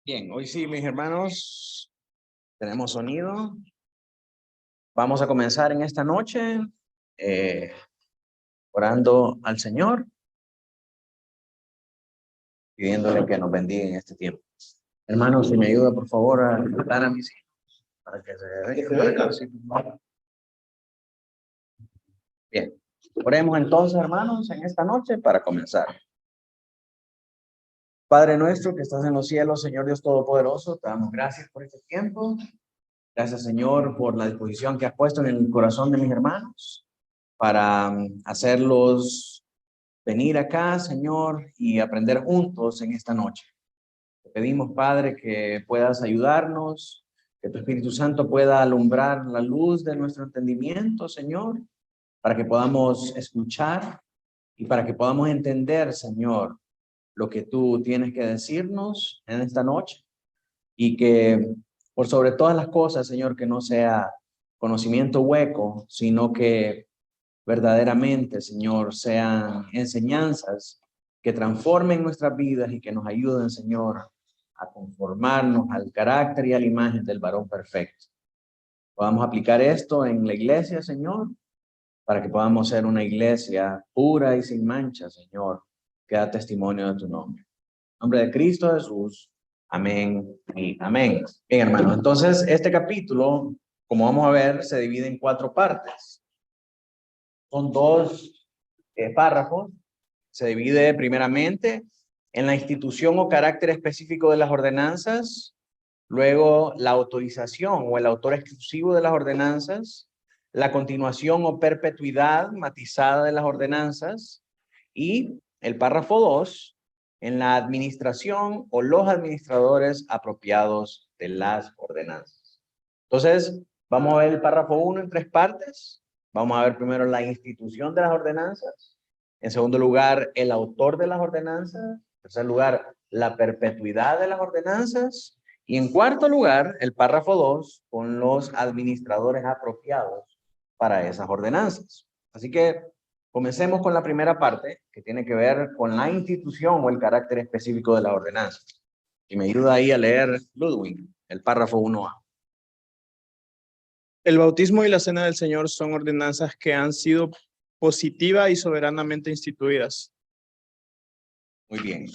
Bien, hoy sí, mis hermanos, tenemos sonido. Vamos a comenzar en esta noche orando al Señor, pidiéndole que nos bendiga en este tiempo. Hermanos, si me ayuda, por favor, a tratar a mis hijos para que se vean. Bien, oremos entonces, hermanos, en esta noche para comenzar. Padre nuestro que estás en los cielos, Señor Dios Todopoderoso, te damos gracias por este tiempo. Gracias, Señor, por la disposición que has puesto en el corazón de mis hermanos para hacerlos venir acá, Señor, y aprender juntos en esta noche. Te pedimos, Padre, que puedas ayudarnos, que tu Espíritu Santo pueda alumbrar la luz de nuestro entendimiento, Señor, para que podamos escuchar y para que podamos entender, Señor, lo que tú tienes que decirnos en esta noche. Y que por sobre todas las cosas, Señor, que no sea conocimiento hueco, sino que verdaderamente, Señor, sean enseñanzas que transformen nuestras vidas y que nos ayuden, Señor, a conformarnos al carácter y a la imagen del varón perfecto. Podamos aplicar esto en la iglesia, Señor, para que podamos ser una iglesia pura y sin mancha, Señor, que da testimonio de tu nombre. En nombre de Cristo Jesús. Amén y amén. Bien, hermanos, entonces este capítulo, como vamos a ver, se divide en 4 partes. Son 2 párrafos. Se divide primeramente en la institución o carácter específico de las ordenanzas, luego la autorización o el autor exclusivo de las ordenanzas, la continuación o perpetuidad matizada de las ordenanzas y el párrafo 2 en la administración o los administradores apropiados de las ordenanzas. Entonces, vamos a ver el párrafo 1 en 3 partes. Vamos a ver primero la institución de las ordenanzas. En segundo lugar, el autor de las ordenanzas. En tercer lugar, la perpetuidad de las ordenanzas. Y en cuarto lugar, el párrafo 2 con los administradores apropiados para esas ordenanzas. Así que comencemos con la primera parte, que tiene que ver con la institución o el carácter específico de las ordenanzas. Y me ayuda ahí a leer Ludwig, el párrafo 1a. El bautismo y la cena del Señor son ordenanzas que han sido positiva y soberanamente instituidas. Muy bien.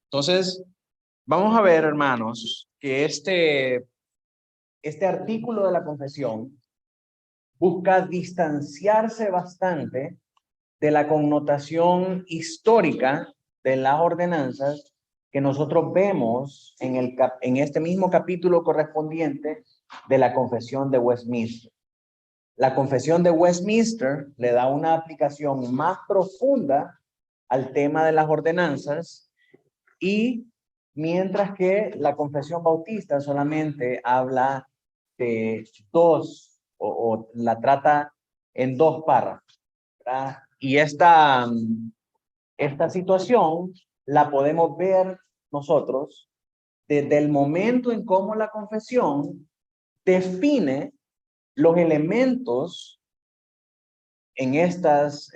Entonces, vamos a ver, hermanos, que este artículo de la confesión busca distanciarse bastante de la connotación histórica de las ordenanzas que nosotros vemos en este mismo capítulo correspondiente de la Confesión de Westminster. La Confesión de Westminster le da una aplicación más profunda al tema de las ordenanzas, y mientras que la Confesión Bautista solamente habla de 2 o la trata en 2 párrafos, ¿verdad? Y esta situación la podemos ver nosotros desde el momento en cómo la confesión define los elementos en estas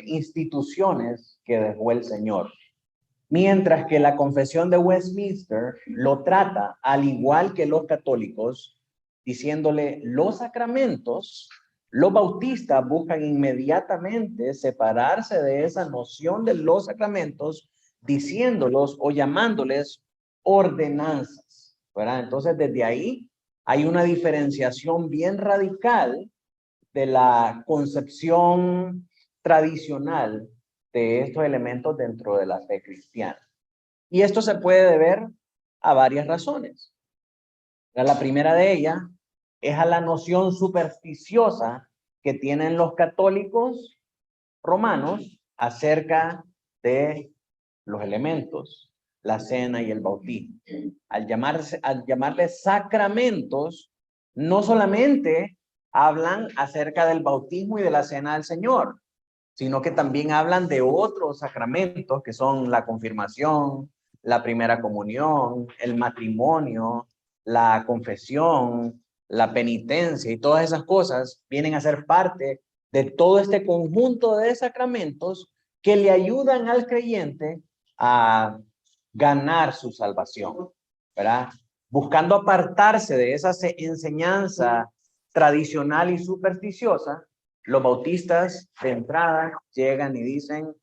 instituciones que dejó el Señor. Mientras que la Confesión de Westminster lo trata al igual que los católicos, diciéndole los sacramentos. Los bautistas buscan inmediatamente separarse de esa noción de los sacramentos, diciéndolos o llamándoles ordenanzas, ¿verdad? Entonces, desde ahí hay una diferenciación bien radical de la concepción tradicional de estos elementos dentro de la fe cristiana. Y esto se puede deber a varias razones. La primera de ellas es a la noción supersticiosa que tienen los católicos romanos acerca de los elementos, la cena y el bautismo. Al llamarles sacramentos, no solamente hablan acerca del bautismo y de la cena del Señor, sino que también hablan de otros sacramentos que son la confirmación, la primera comunión, el matrimonio, la confesión, la penitencia, y todas esas cosas vienen a ser parte de todo este conjunto de sacramentos que le ayudan al creyente a ganar su salvación, ¿verdad? Buscando apartarse de esa enseñanza tradicional y supersticiosa, los bautistas de entrada llegan y dicen,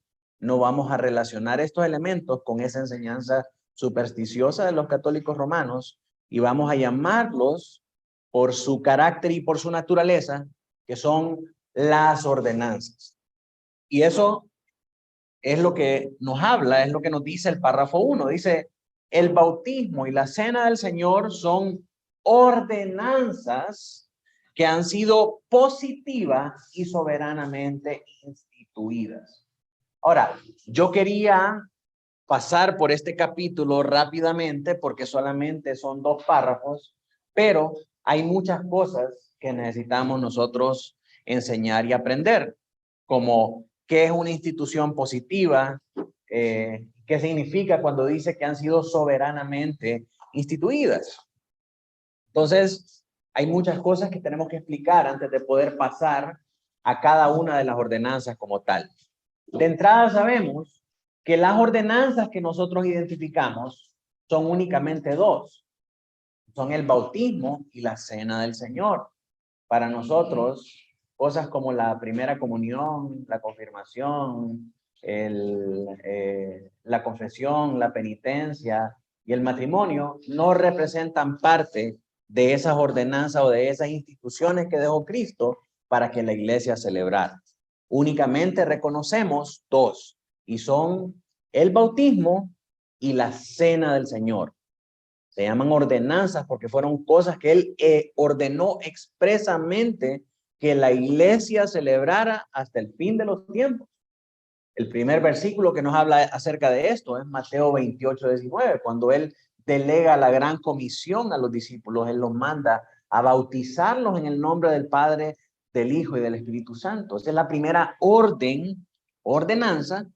no vamos a relacionar estos elementos con esa enseñanza supersticiosa de los católicos romanos y vamos a llamarlos por su carácter y por su naturaleza, que son las ordenanzas. Y eso es lo que nos habla, es lo que nos dice el párrafo 1. Dice, el bautismo y la cena del Señor son ordenanzas que han sido positivas y soberanamente instituidas. Ahora, yo quería pasar por este capítulo rápidamente porque solamente son 2 párrafos, pero hay muchas cosas que necesitamos nosotros enseñar y aprender, como qué es una institución positiva, qué significa cuando dice que han sido soberanamente instituidas. Entonces, hay muchas cosas que tenemos que explicar antes de poder pasar a cada una de las ordenanzas como tal. De entrada sabemos que las ordenanzas que nosotros identificamos son únicamente 2. Son el bautismo y la cena del Señor. Para nosotros, cosas como la primera comunión, la confirmación, la confesión, la penitencia y el matrimonio no representan parte de esas ordenanzas o de esas instituciones que dejó Cristo para que la iglesia celebrara. Únicamente reconocemos 2 y son el bautismo y la cena del Señor. Se llaman ordenanzas porque fueron cosas que él ordenó expresamente que la iglesia celebrara hasta el fin de los tiempos. El primer versículo que nos habla acerca de esto es Mateo 28:19, cuando él delega la gran comisión a los discípulos, él los manda a bautizarlos en el nombre del Padre, del Hijo y del Espíritu Santo. Esa es la primera ordenanza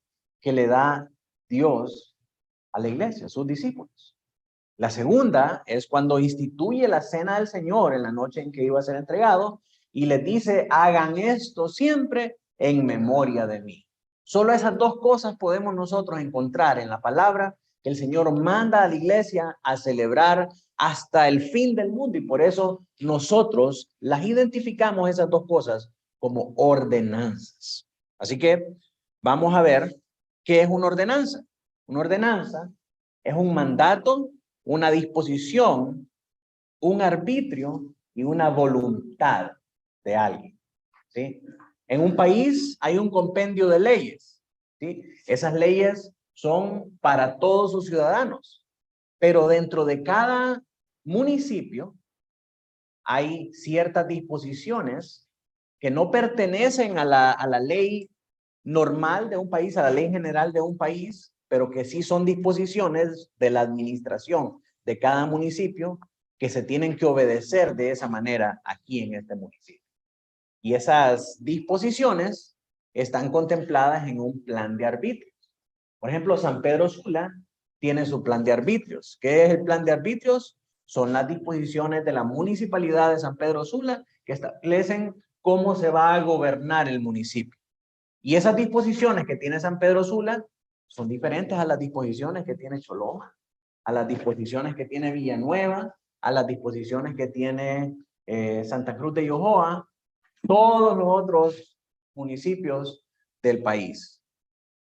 que le da Dios a la iglesia, a sus discípulos. La segunda es cuando instituye la cena del Señor en la noche en que iba a ser entregado y les dice, hagan esto siempre en memoria de mí. Solo esas 2 cosas podemos nosotros encontrar en la palabra que el Señor manda a la iglesia a celebrar hasta el fin del mundo y por eso nosotros las identificamos esas 2 cosas como ordenanzas. Así que vamos a ver qué es una ordenanza. Una ordenanza es un mandato, una disposición, un arbitrio y una voluntad de alguien, ¿sí? En un país hay un compendio de leyes, ¿sí? Esas leyes son para todos sus ciudadanos, pero dentro de cada municipio hay ciertas disposiciones que no pertenecen a la ley normal de un país, a la ley general de un país, pero que sí son disposiciones de la administración de cada municipio que se tienen que obedecer de esa manera aquí en este municipio. Y esas disposiciones están contempladas en un plan de arbitrios. Por ejemplo, San Pedro Sula tiene su plan de arbitrios. ¿Qué es el plan de arbitrios? Son las disposiciones de la municipalidad de San Pedro Sula que establecen cómo se va a gobernar el municipio. Y esas disposiciones que tiene San Pedro Sula son diferentes a las disposiciones que tiene Choloma, a las disposiciones que tiene Villanueva, a las disposiciones que tiene Santa Cruz de Yojoa, todos los otros municipios del país.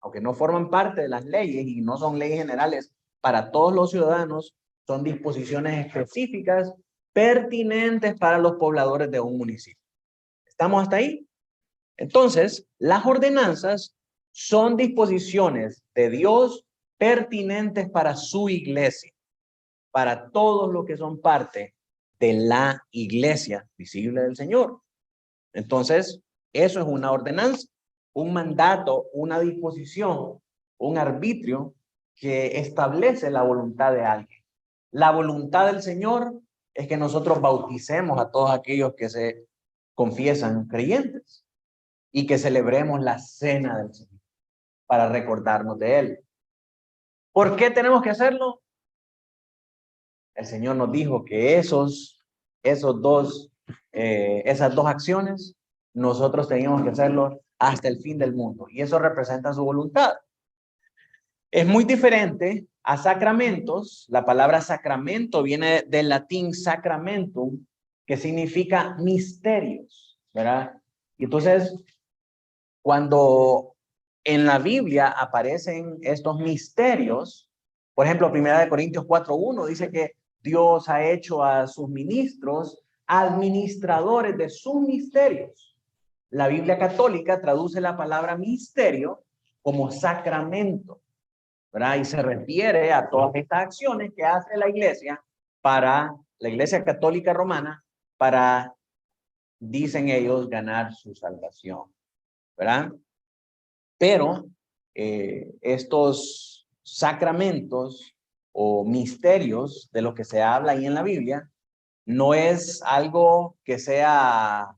Aunque no forman parte de las leyes y no son leyes generales para todos los ciudadanos, son disposiciones específicas pertinentes para los pobladores de un municipio. ¿Estamos hasta ahí? Entonces, las ordenanzas son disposiciones de Dios pertinentes para su iglesia, para todos los que son parte de la iglesia visible del Señor. Entonces, eso es una ordenanza, un mandato, una disposición, un arbitrio que establece la voluntad de alguien. La voluntad del Señor es que nosotros bauticemos a todos aquellos que se confiesan creyentes y que celebremos la cena del Señor para recordarnos de Él. ¿Por qué tenemos que hacerlo? El Señor nos dijo que esas dos acciones nosotros teníamos que hacerlo hasta el fin del mundo y eso representa su voluntad. Es muy diferente a sacramentos. La palabra sacramento viene del latín sacramentum, que significa misterios, ¿verdad? Y entonces, cuando en la Biblia aparecen estos misterios, por ejemplo, 1 Corintios 4:1 dice que Dios ha hecho a sus ministros administradores de sus misterios. La Biblia católica traduce la palabra misterio como sacramento, ¿verdad? Y se refiere a todas estas acciones que hace la iglesia católica romana, para, dicen ellos, ganar su salvación, ¿verdad? Pero estos sacramentos o misterios de los que se habla ahí en la Biblia no es algo que sea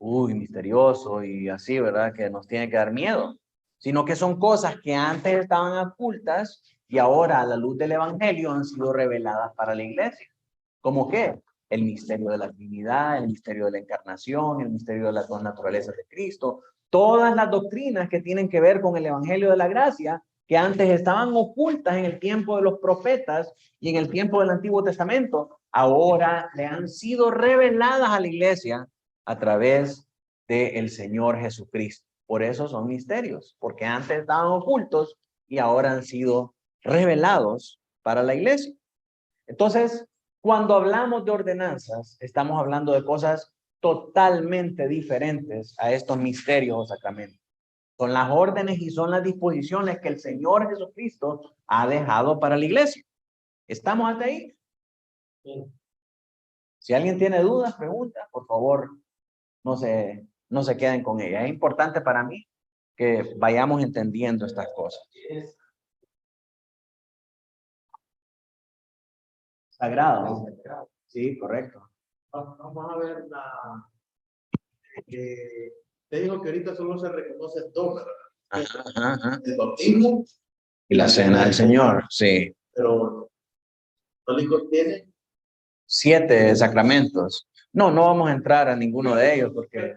misterioso y así, ¿verdad? Que nos tiene que dar miedo, sino que son cosas que antes estaban ocultas y ahora a la luz del evangelio han sido reveladas para la iglesia. ¿Cómo qué? El misterio de la Trinidad, el misterio de la encarnación, el misterio de las dos naturalezas de Cristo, todas las doctrinas que tienen que ver con el evangelio de la gracia, que antes estaban ocultas en el tiempo de los profetas y en el tiempo del Antiguo Testamento, ahora le han sido reveladas a la iglesia a través del Señor Jesucristo. Por eso son misterios, porque antes estaban ocultos y ahora han sido revelados para la iglesia. Entonces, cuando hablamos de ordenanzas, estamos hablando de cosas totalmente diferentes a estos misterios o sacramentos. Son las órdenes y son las disposiciones que el Señor Jesucristo ha dejado para la iglesia. ¿Estamos hasta ahí? Sí. Si alguien tiene dudas, preguntas, por favor, no se queden con ella. Es importante para mí que vayamos entendiendo estas cosas. Sagrado. Sí, correcto. Vamos a ver te digo que ahorita solo se reconoce dos, ¿verdad? El bautismo y la cena del Señor, sí. Pero ¿católicos tienen? 7 sacramentos. No vamos a entrar a ninguno de ellos porque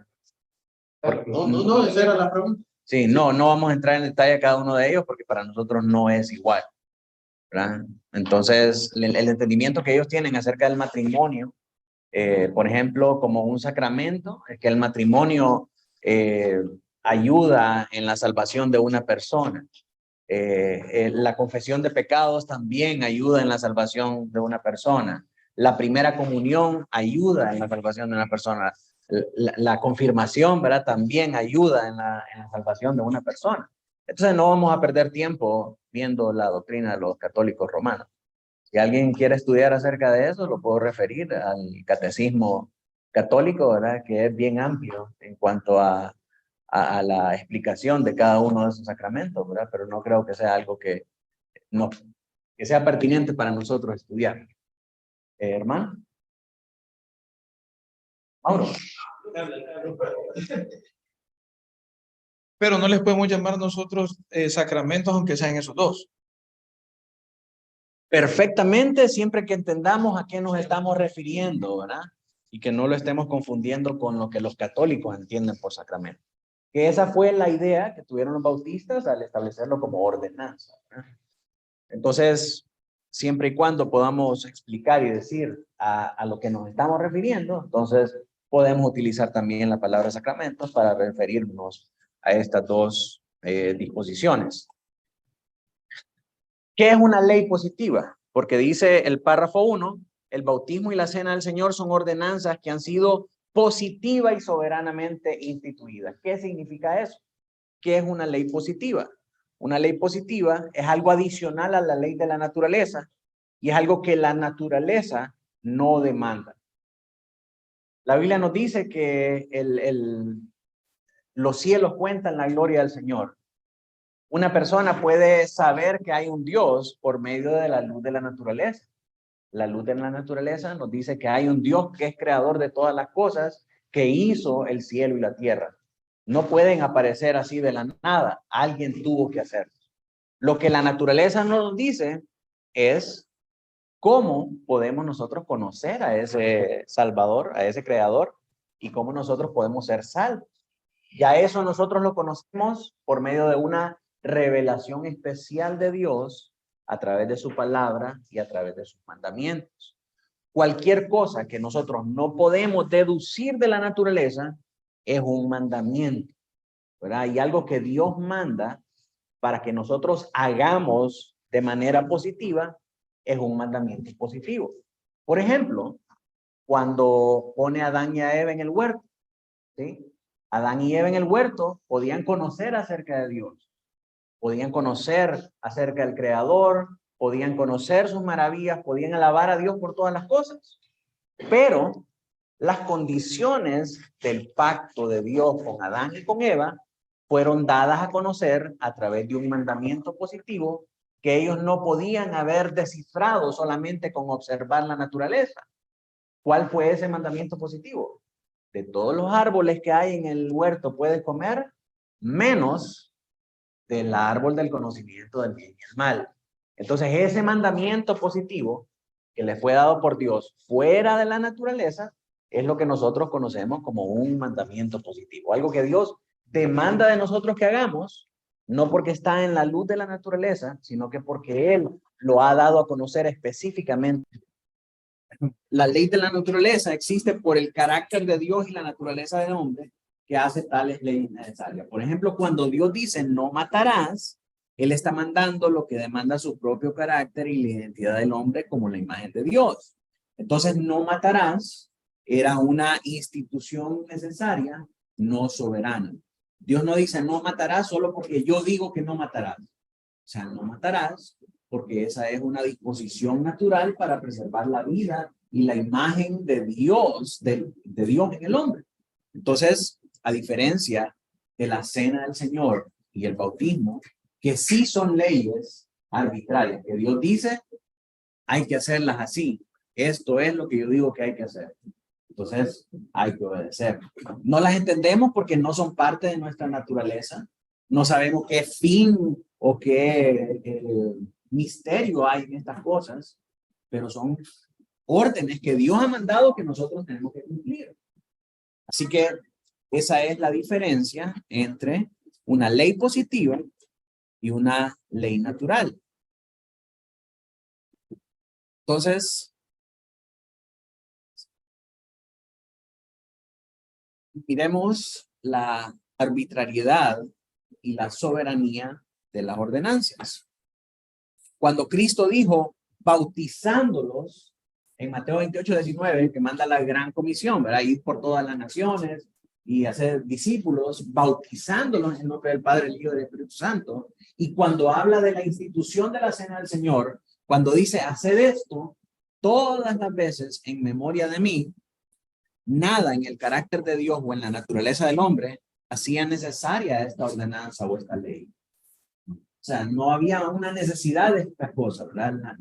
No, esa era la pregunta. Sí, no vamos a entrar en detalle a cada uno de ellos porque para nosotros no es igual, ¿verdad? Entonces, el entendimiento que ellos tienen acerca del matrimonio, por ejemplo, como un sacramento, es que el matrimonio ayuda en la salvación de una persona. La confesión de pecados también ayuda en la salvación de una persona. La primera comunión ayuda en la salvación de una persona. La confirmación, ¿verdad? También ayuda en la salvación de una persona. Entonces no vamos a perder tiempo viendo la doctrina de los católicos romanos. Si alguien quiere estudiar acerca de eso, lo puedo referir al catecismo católico, ¿verdad? Que es bien amplio en cuanto a la explicación de cada uno de esos sacramentos, ¿verdad? Pero no creo que sea algo que sea pertinente para nosotros estudiar. Hermano. Mauro. Pero no les podemos llamar nosotros sacramentos, aunque sean esos dos. Perfectamente, siempre que entendamos a qué nos estamos refiriendo, ¿verdad? Y que no lo estemos confundiendo con lo que los católicos entienden por sacramento. Que esa fue la idea que tuvieron los bautistas al establecerlo como ordenanza, ¿verdad? Entonces, siempre y cuando podamos explicar y decir a lo que nos estamos refiriendo, entonces podemos utilizar también la palabra sacramentos para referirnos a estas dos disposiciones. ¿Qué es una ley positiva? Porque dice el párrafo 1, el bautismo y la cena del Señor son ordenanzas que han sido positiva y soberanamente instituidas. ¿Qué significa eso? ¿Qué es una ley positiva? Una ley positiva es algo adicional a la ley de la naturaleza y es algo que la naturaleza no demanda. La Biblia nos dice que los cielos cuentan la gloria del Señor. Una persona puede saber que hay un Dios por medio de la luz de la naturaleza. La luz de la naturaleza nos dice que hay un Dios que es creador de todas las cosas, que hizo el cielo y la tierra. No pueden aparecer así de la nada. Alguien tuvo que hacerlo. Lo que la naturaleza nos dice es cómo podemos nosotros conocer a ese Salvador, a ese Creador, y cómo nosotros podemos ser salvos. Ya eso nosotros lo conocemos por medio de una revelación especial de Dios a través de su palabra y a través de sus mandamientos. Cualquier cosa que nosotros no podemos deducir de la naturaleza es un mandamiento, ¿verdad? Y algo que Dios manda para que nosotros hagamos de manera positiva es un mandamiento positivo. Por ejemplo, cuando pone a Adán y a Eva en el huerto, ¿sí? Adán y Eva en el huerto podían conocer acerca de Dios, podían conocer acerca del Creador, podían conocer sus maravillas, podían alabar a Dios por todas las cosas. Pero las condiciones del pacto de Dios con Adán y con Eva fueron dadas a conocer a través de un mandamiento positivo que ellos no podían haber descifrado solamente con observar la naturaleza. ¿Cuál fue ese mandamiento positivo? De todos los árboles que hay en el huerto puedes comer, menos del árbol del conocimiento del bien y el mal. Entonces, ese mandamiento positivo que le fue dado por Dios fuera de la naturaleza es lo que nosotros conocemos como un mandamiento positivo. Algo que Dios demanda de nosotros que hagamos, no porque está en la luz de la naturaleza, sino que porque Él lo ha dado a conocer específicamente. La ley de la naturaleza existe por el carácter de Dios y la naturaleza del hombre que hace tales leyes necesarias. Por ejemplo, cuando Dios dice no matarás, Él está mandando lo que demanda su propio carácter y la identidad del hombre como la imagen de Dios. Entonces, no matarás era una institución necesaria, no soberana. Dios no dice no matarás solo porque yo digo que no matarás. O sea, no matarás porque esa es una disposición natural para preservar la vida y la imagen de Dios, de Dios en el hombre. Entonces, a diferencia de la cena del Señor y el bautismo, que sí son leyes arbitrarias, que Dios dice, hay que hacerlas así. Esto es lo que yo digo que hay que hacer. Entonces, hay que obedecer. No las entendemos porque no son parte de nuestra naturaleza. No sabemos qué fin o qué misterio hay en estas cosas, pero son órdenes que Dios ha mandado que nosotros tenemos que cumplir. Así que esa es la diferencia entre una ley positiva y una ley natural. Entonces, miremos la arbitrariedad y la soberanía de las ordenanzas. Cuando Cristo dijo, bautizándolos, en Mateo 28:19, que manda la gran comisión, ¿verdad? Ir por todas las naciones y hacer discípulos, bautizándolos en nombre del Padre, el Hijo y del Espíritu Santo. Y cuando habla de la institución de la cena del Señor, cuando dice, haced esto todas las veces en memoria de mí, nada en el carácter de Dios o en la naturaleza del hombre hacía necesaria esta ordenanza o esta ley. O sea, no había una necesidad de estas cosas, ¿verdad?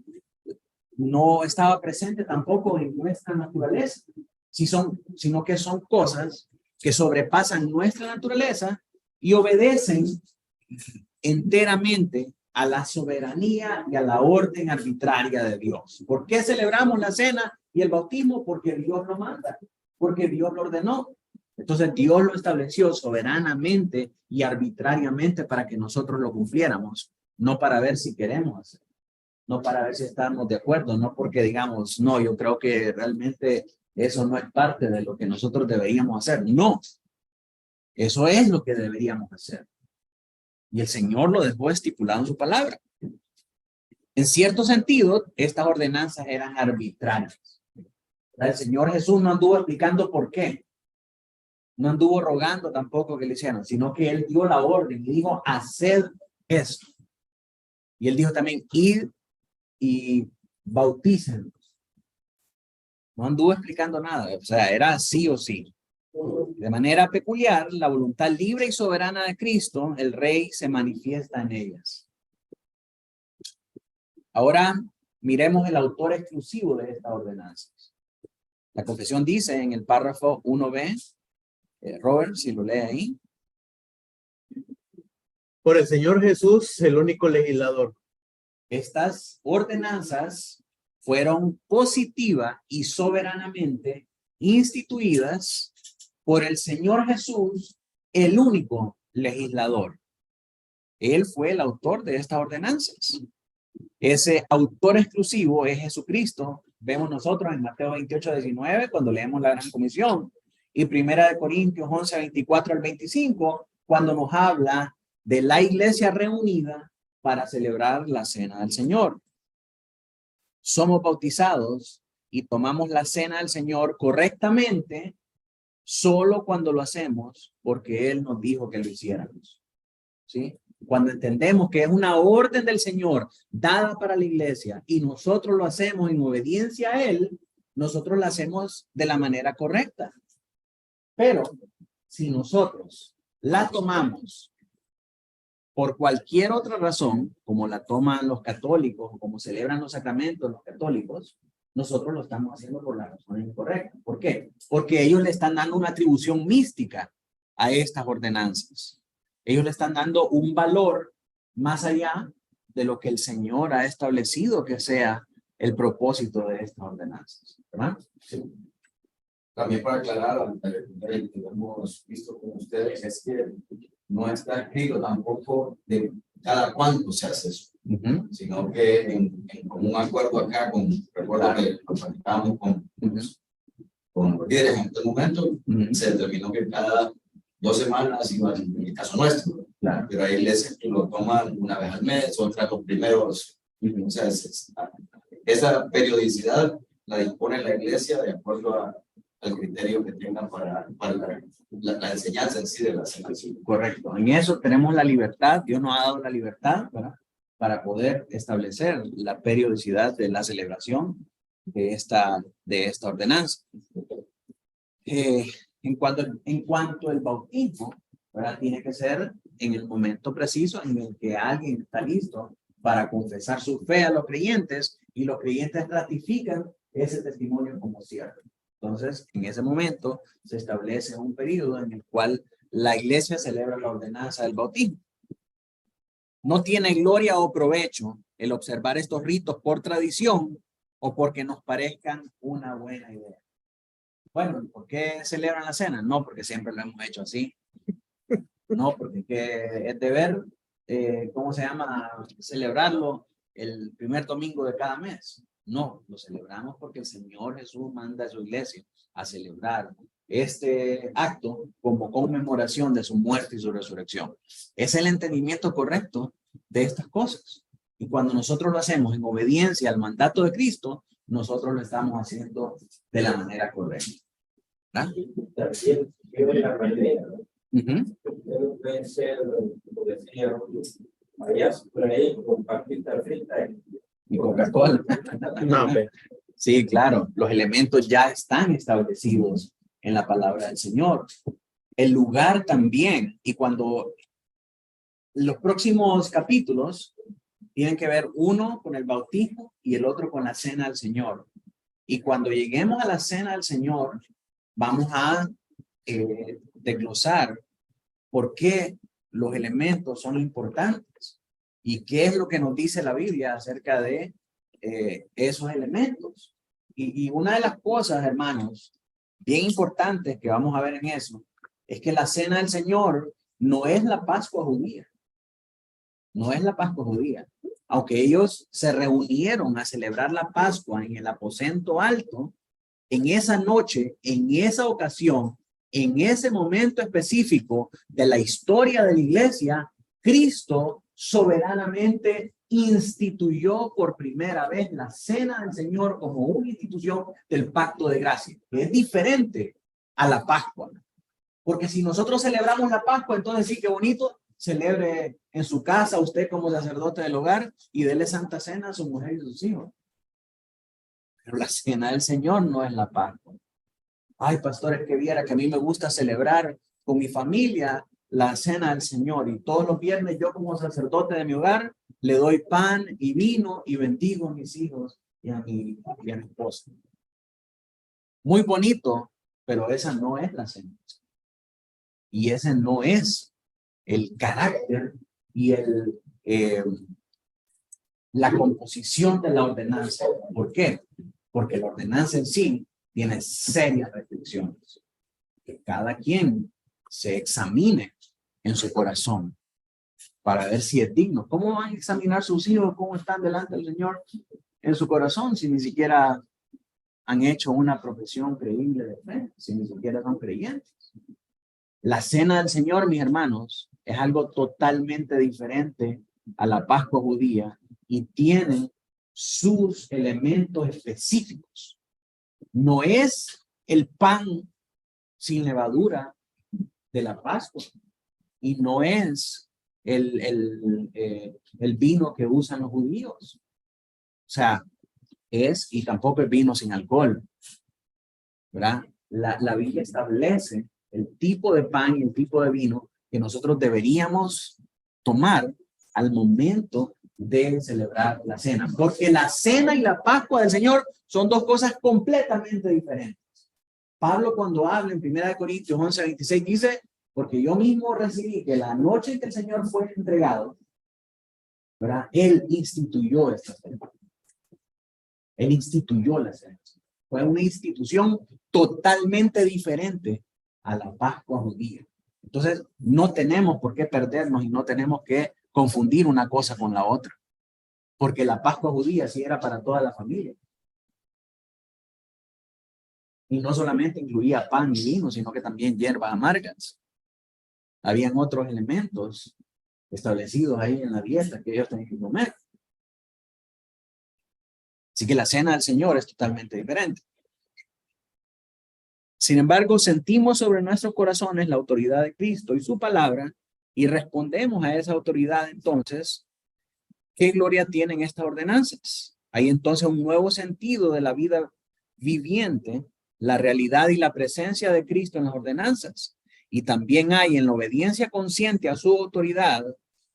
No estaba presente tampoco en nuestra naturaleza, sino que son cosas que sobrepasan nuestra naturaleza y obedecen enteramente a la soberanía y a la orden arbitraria de Dios. ¿Por qué celebramos la cena y el bautismo? Porque Dios lo manda, porque Dios lo ordenó. Entonces Dios lo estableció soberanamente y arbitrariamente para que nosotros lo cumpliéramos, no para ver si queremos hacer, no para ver si estamos de acuerdo, no porque digamos, no, yo creo que realmente eso no es parte de lo que nosotros deberíamos hacer. No, eso es lo que deberíamos hacer. Y el Señor lo dejó estipulado en su palabra. En cierto sentido, estas ordenanzas eran arbitrarias. El Señor Jesús no anduvo explicando por qué. No anduvo rogando tampoco que le hicieran, sino que Él dio la orden y dijo, haced esto. Y Él dijo también, id y bautícenlos. No anduvo explicando nada, o sea, era sí o sí. De manera peculiar, la voluntad libre y soberana de Cristo, el Rey, se manifiesta en ellas. Ahora, miremos el autor exclusivo de estas ordenanzas. La confesión dice en el párrafo 1b, Robert, si lo lee ahí. Por el Señor Jesús, el único legislador. Estas ordenanzas fueron positiva y soberanamente instituidas por el Señor Jesús, el único legislador. Él fue el autor de estas ordenanzas. Ese autor exclusivo es Jesucristo. Vemos nosotros en Mateo 28:19 cuando leemos la Gran Comisión y 1 Corintios 11:24-25 cuando nos habla de la iglesia reunida para celebrar la cena del Señor. Somos bautizados y tomamos la cena del Señor correctamente solo cuando lo hacemos porque Él nos dijo que lo hiciéramos. ¿Sí? Cuando entendemos que es una orden del Señor dada para la iglesia y nosotros lo hacemos en obediencia a Él, nosotros lo hacemos de la manera correcta. Pero si nosotros la tomamos por cualquier otra razón, como la toman los católicos o como celebran los sacramentos los católicos, nosotros lo estamos haciendo por la razón incorrecta. ¿Por qué? Porque ellos le están dando una atribución mística a estas ordenanzas. Ellos le están dando un valor más allá de lo que el Señor ha establecido que sea el propósito de estas ordenanzas. ¿Verdad? Sí. También para aclarar, que hemos visto con ustedes, es que no está escrito tampoco de cada cuánto se hace eso, sino que en un acuerdo acá, recuerdo que lo platicamos con los líderes en este momento, se determinó que cada 2 semanas, igual en el caso nuestro, pero hay iglesias que lo toman una vez al mes, otras los primeros, o sea, esa periodicidad la dispone la iglesia de acuerdo al criterio que tengan para la enseñanza en sí de la celebración. Correcto. En eso tenemos la libertad. Dios nos ha dado la libertad, ¿verdad?, para poder establecer la periodicidad de la celebración de esta ordenanza. En cuanto al bautismo, ¿verdad?, tiene que ser en el momento preciso en el que alguien está listo para confesar su fe a los creyentes y los creyentes ratifican ese testimonio como cierto. Entonces, en ese momento se establece un periodo en el cual la iglesia celebra la ordenanza del bautismo. No tiene gloria o provecho el observar estos ritos por tradición o porque nos parezcan una buena idea. Bueno, ¿por qué celebran la cena? No, porque siempre lo hemos hecho así. No, porque es deber, ¿cómo se llama? Celebrarlo el primer domingo de cada mes. No, lo celebramos porque el Señor Jesús manda a su iglesia a celebrar este acto como conmemoración de su muerte y su resurrección. Es el entendimiento correcto de estas cosas. Y cuando nosotros lo hacemos en obediencia al mandato de Cristo, nosotros lo estamos haciendo de la manera correcta. ¿Ah? También yo en la manera, Ujú. ser, como decía, vayas por ahí con papita frita Y Coca-Cola. No, hombre. Sí, claro, los elementos ya están establecidos en la palabra del Señor. El lugar también. Y cuando los próximos capítulos tienen que ver uno con el bautismo y el otro con la cena del Señor. Y cuando lleguemos a la cena del Señor, vamos a desglosar por qué los elementos son importantes y qué es lo que nos dice la Biblia acerca de esos elementos. Y una de las cosas, hermanos, bien importantes que vamos a ver en eso, es que la cena del Señor no es la Pascua judía. No es la Pascua judía. Aunque ellos se reunieron a celebrar la Pascua en el aposento alto, en esa noche, en esa ocasión, en ese momento específico de la historia de la iglesia, Cristo soberanamente instituyó por primera vez la cena del Señor como una institución del pacto de gracia, que es diferente a la Pascua. Porque si nosotros celebramos la Pascua, entonces sí, qué bonito, celebre en su casa usted como sacerdote del hogar y dele santa cena a su mujer y a sus hijos. Pero la cena del Señor no es la Pascua. Ay, pastores, que viera que a mí me gusta celebrar con mi familia la cena del Señor y todos los viernes yo como sacerdote de mi hogar le doy pan y vino y bendigo a mis hijos y a mi esposa. Muy bonito, pero esa no es la cena. Y ese no es el carácter y la composición de la ordenanza. ¿Por qué? Porque la ordenanza en sí tiene serias restricciones. Que cada quien se examine en su corazón para ver si es digno. ¿Cómo van a examinar sus hijos? ¿Cómo están delante del Señor en su corazón si ni siquiera han hecho una profesión creíble de fe? Si ni siquiera son creyentes. La cena del Señor, mis hermanos, es algo totalmente diferente a la Pascua judía y tiene sus elementos específicos. No es el pan sin levadura de la Pascua y no es el vino que usan los judíos. O sea, y tampoco es vino sin alcohol, ¿verdad? La Biblia establece el tipo de pan y el tipo de vino que nosotros deberíamos tomar al momento de celebrar la cena. Porque la cena y la Pascua del Señor son dos cosas completamente diferentes. Pablo, cuando habla en 1 Corintios 11:26, dice, porque yo mismo recibí que la noche en que el Señor fue entregado, ¿verdad? Él instituyó esta cena. Él instituyó la cena. Fue una institución totalmente diferente a la Pascua judía. Entonces, no tenemos por qué perdernos y no tenemos que confundir una cosa con la otra. Porque la Pascua judía sí era para toda la familia. Y no solamente incluía pan y vino, sino que también hierbas amargas. Habían otros elementos establecidos ahí en la dieta que ellos tenían que comer. Así que la cena del Señor es totalmente diferente. Sin embargo, sentimos sobre nuestros corazones la autoridad de Cristo y su palabra y respondemos a esa autoridad. Entonces, ¿qué gloria tienen estas ordenanzas? Hay entonces un nuevo sentido de la vida viviente, la realidad y la presencia de Cristo en las ordenanzas. Y también hay en la obediencia consciente a su autoridad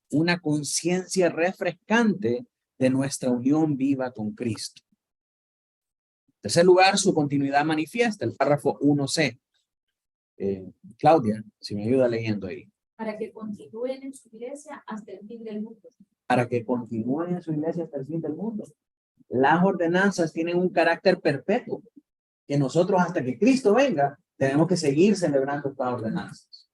una conciencia refrescante de nuestra unión viva con Cristo. En tercer lugar, su continuidad manifiesta, el párrafo 1c. Claudia, si me ayuda leyendo ahí. Para que continúen en su iglesia hasta el fin del mundo. Para que continúen en su iglesia hasta el fin del mundo. Las ordenanzas tienen un carácter perpetuo, que nosotros hasta que Cristo venga, tenemos que seguir celebrando estas ordenanzas.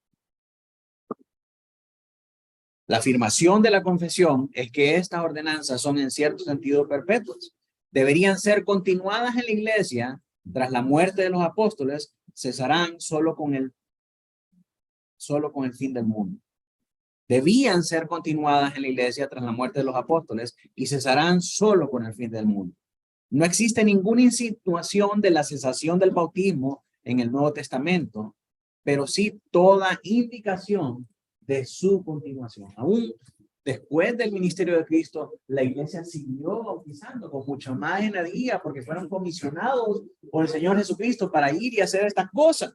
La afirmación de la confesión es que estas ordenanzas son en cierto sentido perpetuas. Deberían ser continuadas en la iglesia tras la muerte de los apóstoles, cesarán solo con el fin del mundo. Debían ser continuadas en la iglesia tras la muerte de los apóstoles y cesarán solo con el fin del mundo. No existe ninguna insinuación de la cesación del bautismo en el Nuevo Testamento, pero sí toda indicación de su continuación. Aún después del ministerio de Cristo, la iglesia siguió bautizando con mucha más energía porque fueron comisionados por el Señor Jesucristo para ir y hacer estas cosas.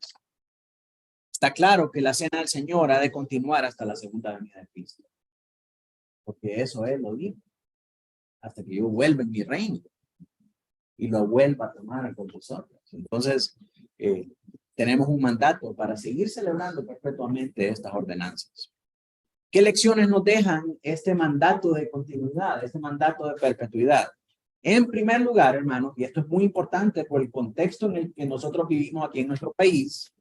Está claro que la cena del Señor ha de continuar hasta la segunda venida de Cristo. Porque eso Él lo dijo. Hasta que yo vuelva en mi reino y lo vuelva a tomar con vosotros. Entonces, tenemos un mandato para seguir celebrando perpetuamente estas ordenanzas. ¿Qué lecciones nos dejan este mandato de continuidad, este mandato de perpetuidad? En primer lugar, hermanos, y esto es muy importante por el contexto en el que nosotros vivimos aquí en nuestro país,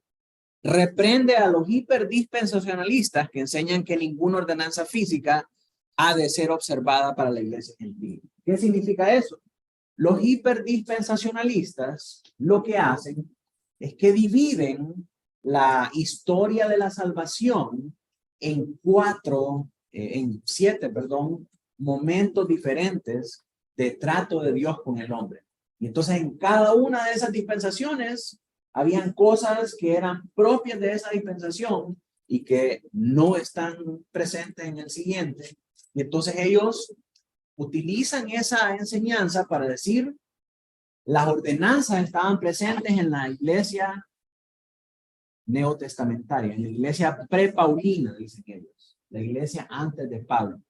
reprende a los hiperdispensacionalistas que enseñan que ninguna ordenanza física ha de ser observada para la iglesia gentil. ¿Qué significa eso? Los hiperdispensacionalistas lo que hacen es que dividen la historia de la salvación en siete momentos diferentes de trato de Dios con el hombre. Y entonces en cada una de esas dispensaciones habían cosas que eran propias de esa dispensación y que no están presentes en el siguiente. Y entonces ellos utilizan esa enseñanza para decir las ordenanzas estaban presentes en la iglesia neotestamentaria, en la iglesia prepaulina, dicen ellos, la iglesia antes de Pablo.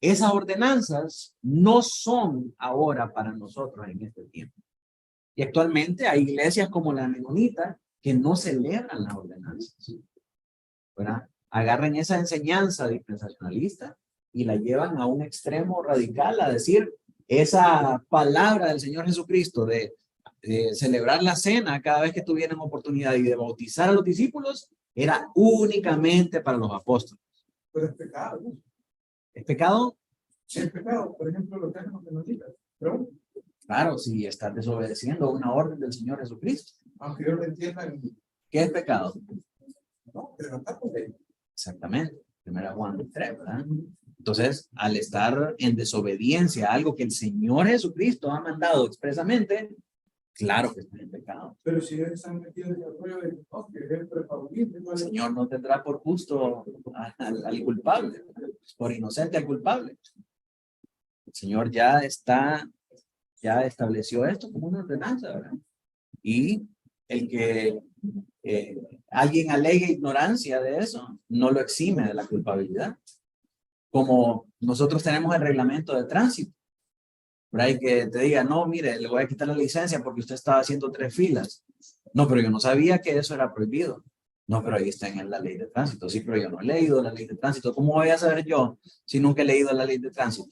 Esas ordenanzas no son ahora para nosotros en este tiempo. Y actualmente hay iglesias como la menonita que no celebran las ordenanzas, ¿verdad? Agarran esa enseñanza dispensacionalista y la llevan a un extremo radical, a decir, esa palabra del Señor Jesucristo de celebrar la cena cada vez que tuvieran oportunidad y de bautizar a los discípulos era únicamente para los apóstoles. Pero es pecado, ¿no? ¿Es pecado? Si es pecado, por ejemplo, los términos que nos digas. Pero, Claro, si estás desobedeciendo una orden del Señor Jesucristo. aunque ellos lo entiendan, ¿Qué es pecado? no, pero no está por ley. Exactamente. 1 Juan 3, ¿verdad? Entonces, al estar en desobediencia a algo que el Señor Jesucristo ha mandado expresamente, claro que está en pecado. Pero si ellos están metidos en el rollo de, no, que es el favorito, El Señor no tendrá por justo al culpable, por inocente al culpable. El Señor ya estableció esto como una ordenanza, ¿verdad? Y el que alguien alegue ignorancia de eso, no lo exime de la culpabilidad. Como nosotros tenemos el reglamento de tránsito, ¿verdad? Y que te diga, no, mire, le voy a quitar la licencia porque usted estaba haciendo 3 filas. No, pero yo no sabía que eso era prohibido. No, pero ahí está en la ley de tránsito. Sí, pero yo no he leído la ley de tránsito. ¿Cómo voy a saber yo si nunca he leído la ley de tránsito?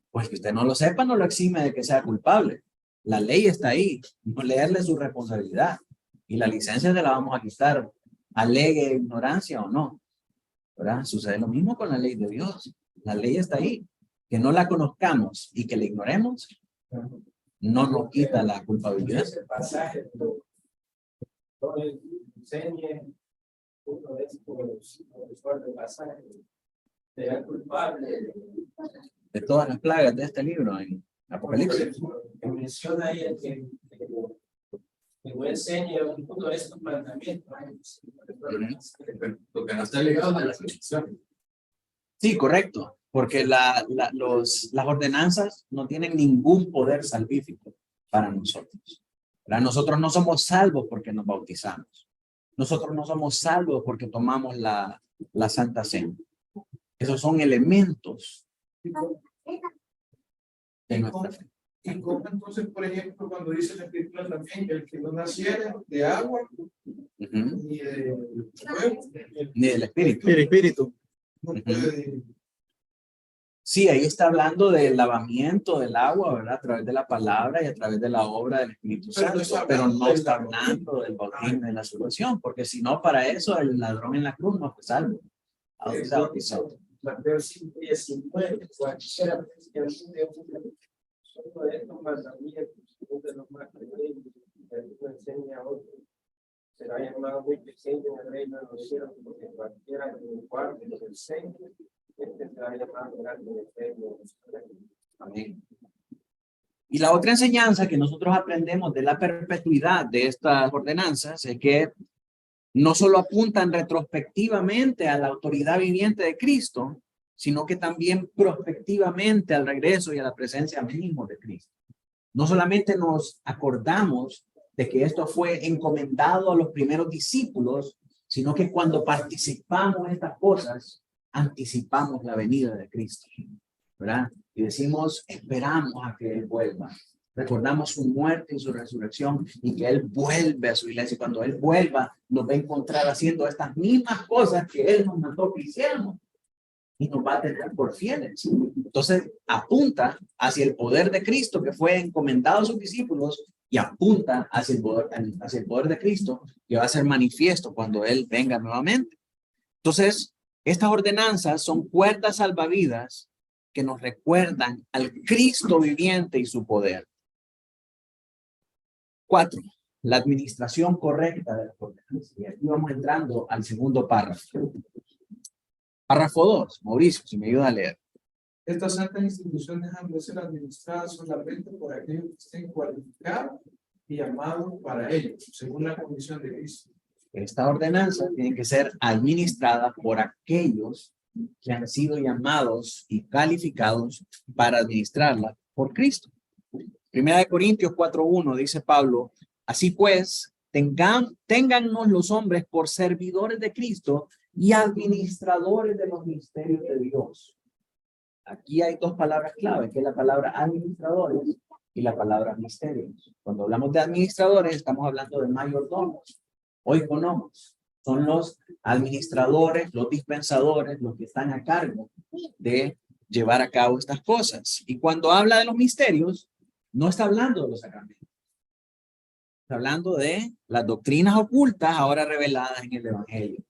Pues que usted no lo sepa no lo exime de que sea culpable. La ley está ahí. No leerle su responsabilidad. Y la licencia se la vamos a quitar, alegue ignorancia o no, ¿verdad? Sucede lo mismo con la ley de Dios. La ley está ahí. Que no la conozcamos y que la ignoremos, no nos quita la culpabilidad. Ese pasaje, no le enseñe uno de los fuertes pasajes, será culpable. De todas las plagas de este libro en Apocalipsis. Que menciona ahí el que no enseñe uno de estos mandamientos. Lo que no está ligado a la jurisdicción. Sí, correcto. Porque las ordenanzas no tienen ningún poder salvífico para nosotros. ¿Verdad? Nosotros no somos salvos porque nos bautizamos. Nosotros no somos salvos porque tomamos la Santa Cena. Esos son elementos de nuestra fe. Y como entonces, por ejemplo, cuando dice la Escritura también, el que no naciera de agua, ni de fuego, Ni del Espíritu. El espíritu. no puede. Sí, ahí está hablando del lavamiento del agua, ¿verdad? A través de la palabra y a través de la obra del Espíritu Santo, pero no está hablando del bautismo de la salvación, porque si no, para eso el ladrón en la cruz no fue salvo. Mateo 5:19, cualquiera que asume uno de estos mandamientos, uno de los más pequeños, que alguno enseña a otro, será llamado muy pequeño en el reino de los cielos, porque cualquiera que lo guarde lo enseñe, este será llamado grande en el reino de los cielos. Amén. Y la otra enseñanza que nosotros aprendemos de la perpetuidad de estas ordenanzas es que no solo apuntan retrospectivamente a la autoridad viviente de Cristo, sino que también prospectivamente al regreso y a la presencia mismo de Cristo. No solamente nos acordamos de que esto fue encomendado a los primeros discípulos, sino que cuando participamos en estas cosas, anticipamos la venida de Cristo, ¿verdad? Y decimos, esperamos a que Él vuelva. Recordamos su muerte y su resurrección y que Él vuelve a su iglesia. Y cuando Él vuelva, nos va a encontrar haciendo estas mismas cosas que Él nos mandó que hiciéramos. Y nos va a tener por fieles. Entonces, apunta hacia el poder de Cristo que fue encomendado a sus discípulos y apunta hacia el poder de Cristo que va a ser manifiesto cuando Él venga nuevamente. Entonces, estas ordenanzas son cuerdas salvavidas que nos recuerdan al Cristo viviente y su poder. 4. La administración correcta de las ordenanzas. Y aquí vamos entrando al segundo párrafo. Párrafo 2. Mauricio, si me ayuda a leer. Estas santas instituciones han de ser administradas solamente por aquellos que estén cualificados y llamados para ello, según la condición de Cristo. Esta ordenanza tiene que ser administrada por aquellos que han sido llamados y calificados para administrarla por Cristo. Primera de Corintios 4:1 dice Pablo, así pues, téngannos los hombres por servidores de Cristo y administradores de los misterios de Dios. Aquí hay dos palabras clave, que es la palabra administradores y la palabra misterios. Cuando hablamos de administradores, estamos hablando de mayordomos. Hoy conocemos, son los administradores, los dispensadores, los que están a cargo de llevar a cabo estas cosas. Y cuando habla de los misterios, no está hablando de los sacramentos. Está hablando de las doctrinas ocultas ahora reveladas en el Evangelio.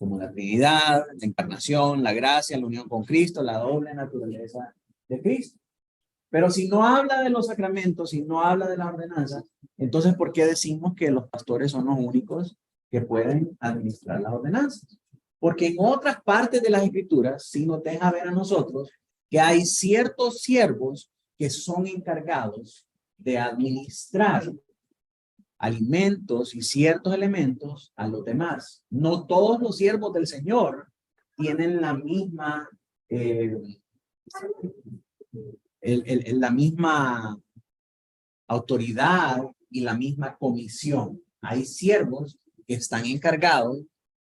como la Trinidad, la encarnación, la gracia, la unión con Cristo, la doble naturaleza de Cristo. Pero si no habla de los sacramentos, si no habla de la ordenanza, entonces ¿por qué decimos que los pastores son los únicos que pueden administrar las ordenanzas? Porque en otras partes de las Escrituras sí nos deja ver a nosotros que hay ciertos siervos que son encargados de administrar alimentos y ciertos elementos a los demás. No todos los siervos del Señor tienen la misma la misma autoridad y la misma comisión. Hay siervos que están encargados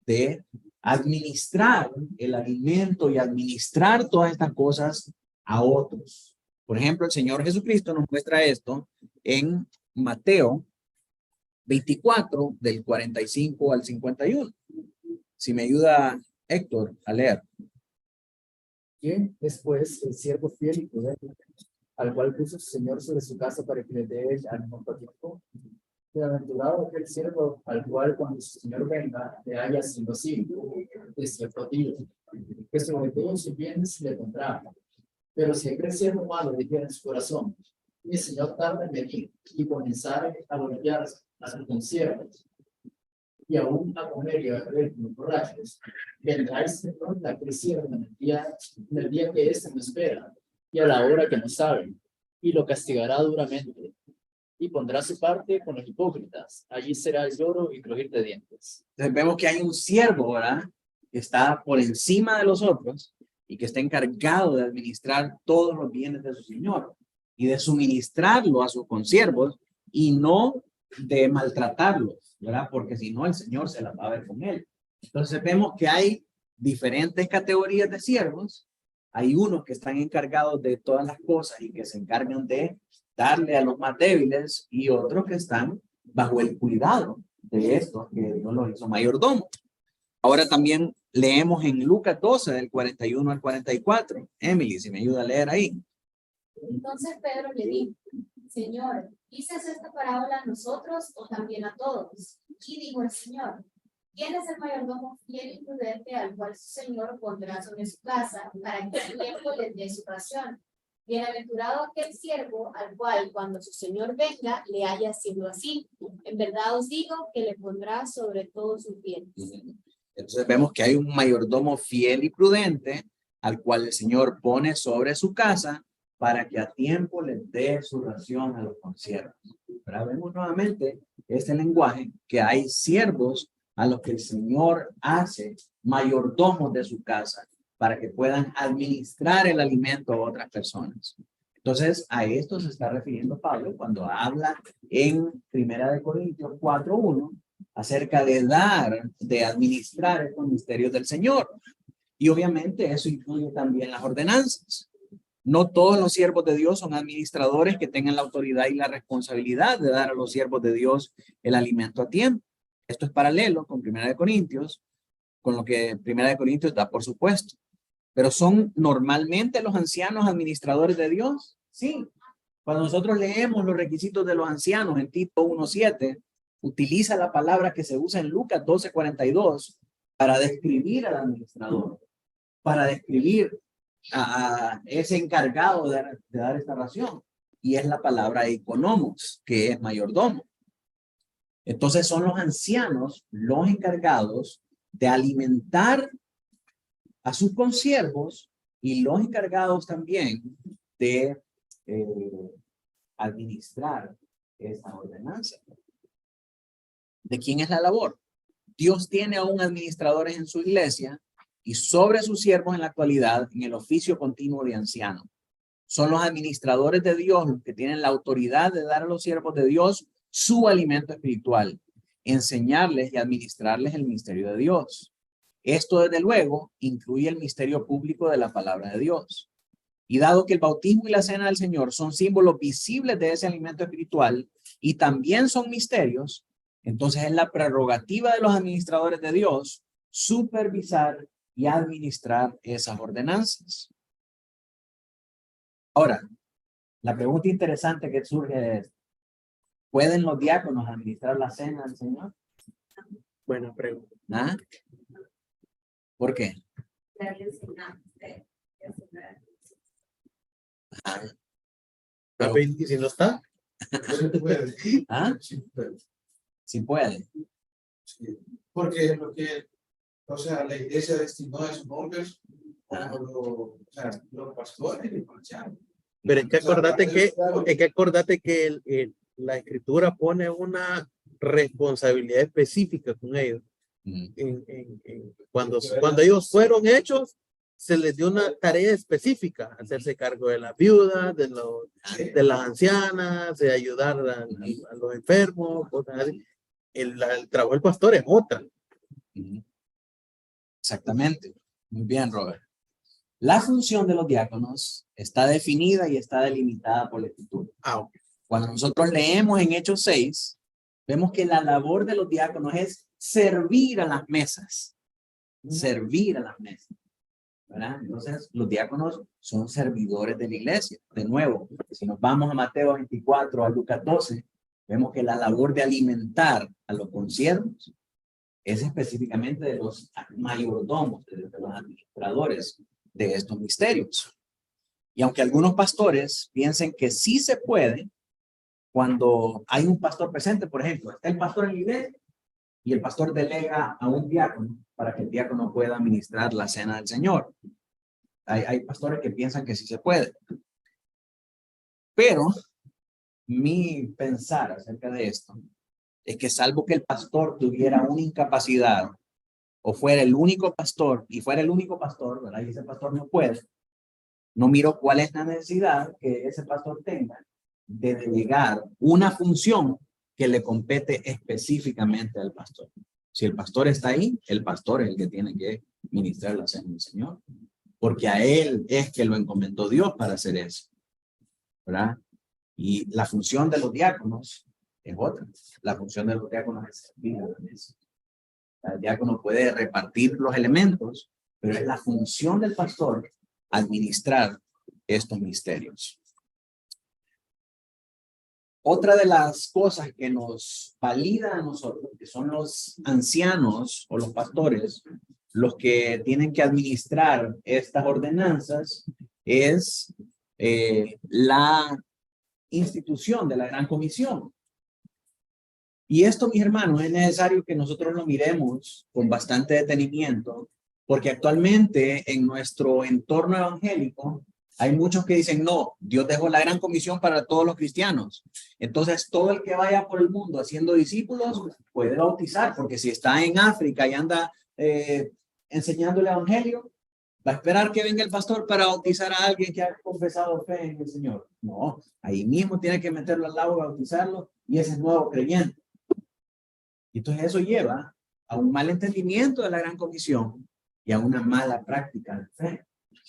de administrar el alimento y administrar todas estas cosas a otros. Por ejemplo, el Señor Jesucristo nos muestra esto en Mateo 24, del 45 al 51. Si me ayuda Héctor a leer. ¿Quién es pues el siervo fiel y prudente, al cual puso su Señor sobre su casa para que le dé al mismo tiempo? Bienaventurado aquel siervo al cual cuando su Señor venga le haya sido así, de cierto digo, que sobre todos sus bienes le pondrá. Pero si aquel siervo malo dijera en su corazón, mi Señor tarda en venir, y comenzara a golpear a sus consiervos, y aún a comer y a beber como borrachos, vendrá el Señor la aquel siervo en el día que éste no espera, y a la hora que no sabe, y lo castigará duramente, y pondrá su parte con los hipócritas. Allí será el lloro y crujir de dientes. Entonces vemos que hay un siervo, ¿verdad? Que está por encima de los otros y que está encargado de administrar todos los bienes de su Señor y de suministrarlo a sus consiervos y no de maltratarlos, ¿verdad? Porque si no, el Señor se la va a ver con él. Entonces vemos que hay diferentes categorías de siervos. Hay unos que están encargados de todas las cosas y que se encargan de darle a los más débiles, y otros que están bajo el cuidado de estos que Dios los hizo mayordomos. Ahora también leemos en Lucas 12, del 41 al 44. Emily, si me ayuda a leer ahí. Entonces Pedro le dijo: Señor, ¿dices esta parábola a nosotros o también a todos? Y dijo el Señor: ¿Quién es el mayordomo fiel y prudente al cual su Señor pondrá sobre su casa para que el tiempo les dé su ración? Bienaventurado aquel siervo al cual cuando su Señor venga le haya sido así. En verdad os digo que le pondrá sobre todos sus bienes. Entonces vemos que hay un mayordomo fiel y prudente al cual el Señor pone sobre su casa para que a tiempo les dé su ración a los consiervos. Pero vemos nuevamente este lenguaje, que hay siervos a los que el Señor hace mayordomos de su casa para que puedan administrar el alimento a otras personas. Entonces, a esto se está refiriendo Pablo cuando habla en 1 Corintios 4:1 acerca de de administrar estos misterios del Señor. Y obviamente eso incluye también las ordenanzas. No todos los siervos de Dios son administradores que tengan la autoridad y la responsabilidad de dar a los siervos de Dios el alimento a tiempo. Esto es paralelo con 1 Corintios, con lo que 1 Corintios da por supuesto. Pero ¿son normalmente los ancianos administradores de Dios? Sí. Cuando nosotros leemos los requisitos de los ancianos en Tito 1:7, utiliza la palabra que se usa en Lucas 12:42 para describir al administrador, para describir a ese encargado de dar esta ración. Y es la palabra economos, que es mayordomo. Entonces son los ancianos los encargados de alimentar a sus consiervos y los encargados también de administrar esa ordenanza. ¿De quién es la labor? Dios tiene aún administradores en su iglesia y sobre sus siervos en la actualidad en el oficio continuo de anciano. Son los administradores de Dios los que tienen la autoridad de dar a los siervos de Dios su alimento espiritual, enseñarles y administrarles el misterio de Dios. Esto, desde luego, incluye el misterio público de la palabra de Dios. Y dado que el bautismo y la cena del Señor son símbolos visibles de ese alimento espiritual y también son misterios, entonces es la prerrogativa de los administradores de Dios supervisar y administrar esas ordenanzas. Ahora, la pregunta interesante que surge es: ¿pueden los diáconos administrar la cena del Señor? Buena pregunta. ¿Ah? ¿Por qué? Pero- ¿Y si no está? Sí puede. ¿Ah? Sí puede. Sí puede. Sí. Porque lo que, o sea, la iglesia destinó a esos hombres, o sea, los pastores y marcharon. Pero es que acordate que la escritura pone una responsabilidad específica con ellos. Cuando ellos fueron hechos, se les dio una tarea específica, hacerse cargo de las viudas, de las ancianas, de ayudar a los enfermos, cosas así. El trabajo del pastor es otra. Exactamente. Muy bien, Robert. La función de los diáconos está definida y está delimitada por la Escritura. Cuando nosotros leemos en Hechos 6, vemos que la labor de los diáconos es servir a las mesas. Servir a las mesas. ¿Verdad? Entonces, los diáconos son servidores de la iglesia. De nuevo, si nos vamos a Mateo 24, a Lucas 12, vemos que la labor de alimentar a los consiervos es específicamente de los mayordomos, de los administradores de estos misterios. Y aunque algunos pastores piensen que sí se puede, cuando hay un pastor presente, por ejemplo, está el pastor en la iglesia y el pastor delega a un diácono para que el diácono pueda administrar la cena del Señor. Hay pastores que piensan que sí se puede. Pero mi pensar acerca de esto es que salvo que el pastor tuviera una incapacidad o fuera el único pastor y fuera el único pastor, ¿verdad? Y ese pastor no puede, no miro cuál es la necesidad que ese pastor tenga de delegar una función que le compete específicamente al pastor. Si el pastor está ahí, el pastor es el que tiene que ministrar la cena del Señor, porque a él es que lo encomendó Dios para hacer eso, ¿verdad? Y la función de los diáconos es otra. La función de los diáconos es servir a la mesa. El diácono puede repartir los elementos, pero es la función del pastor administrar estos misterios. Otra de las cosas que nos valida a nosotros, que son los ancianos o los pastores, los que tienen que administrar estas ordenanzas, es la institución de la Gran Comisión. Y esto, mis hermanos, es necesario que nosotros lo miremos con bastante detenimiento, porque actualmente en nuestro entorno evangélico hay muchos que dicen, no, Dios dejó la Gran Comisión para todos los cristianos. Entonces, todo el que vaya por el mundo haciendo discípulos puede bautizar, porque si está en África y anda enseñando el evangelio, va a esperar que venga el pastor para bautizar a alguien que ha confesado fe en el Señor. No, ahí mismo tiene que meterlo al agua, bautizarlo, y ese es nuevo creyente. Y entonces eso lleva a un mal entendimiento de la Gran Comisión y a una mala práctica de fe.